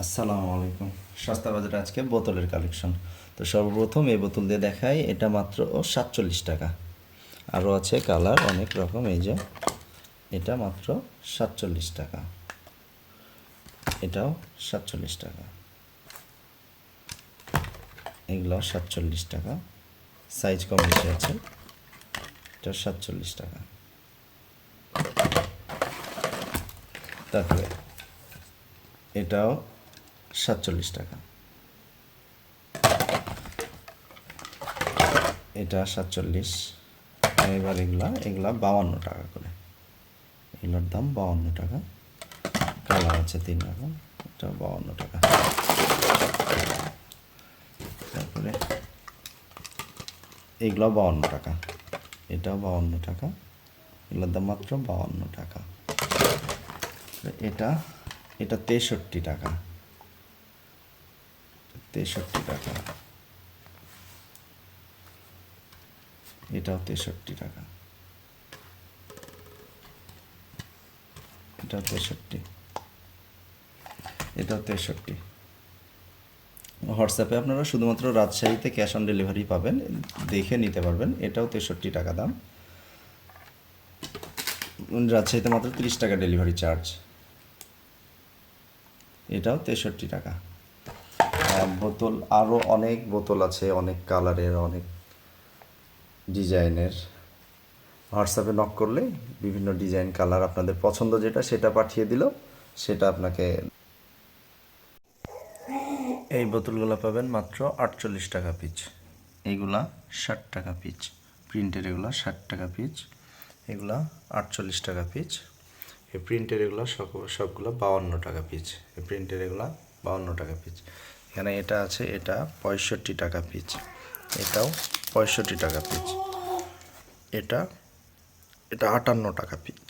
আসসালামু আলাইকুম। সস্তা বাজারে আজকে বোতলের কালেকশন। তো সর্বপ্রথম এই বোতল দিয়ে দেখাই, এটা মাত্র 47 টাকা। আরও আছে কালার অনেক রকম, এই যে এটা মাত্র 47 টাকা, এটাও 47 টাকা, এগুলো 47 টাকা, সাইজ কম বেশি আছে। এটা 47 টাকা। তারপরে এটাও 47 টাকা, এটা 47। এবার এগুলা 52 টাকা করে, এগুলোর দাম 52 টাকা। কালার আছে 3 রকম, এটা 52 টাকা। তারপরে এইগুলো 52 টাকা, এটাও 52 টাকা, এগুলোর দাম মাত্র 52 টাকা। এটা এটা 63 টাকা, 63 টাকা, এটাও 63 টাকা, এটাও 63, এটাও 63। হোয়াটসঅ্যাপে আপনারা শুধুমাত্র রাজশাহীতে ক্যাশ অন ডেলিভারি পাবেন, দেখে নিতে পারবেন। এটাও 63 টাকা দাম। রাজশাহীতে মাত্র 30 টাকা ডেলিভারি চার্জ। এটাও 63 টাকা। বোতল আরও অনেক বোতল আছে, অনেক কালারের, অনেক ডিজাইনের। হোয়াটসঅ্যাপে নক করলে বিভিন্ন ডিজাইন, কালার আপনাদের পছন্দ যেটা সেটা পাঠিয়ে দিল, সেটা আপনাকে। এই বোতলগুলো পাবেন মাত্র 48 টাকা পিস। এইগুলা 60 টাকা পিস। প্রিন্টের এগুলা 60 টাকা পিস, এগুলা 48 টাকা পিস। এই প্রিন্টের এগুলো সবগুলো 52 টাকা পিস। এই প্রিন্টের এগুলো 52 টাকা পিস। এখানে এটা আছে, এটা 65 টাকা পিস, এটাও 65 টাকা পিস, এটা এটা 58 টাকা পিস।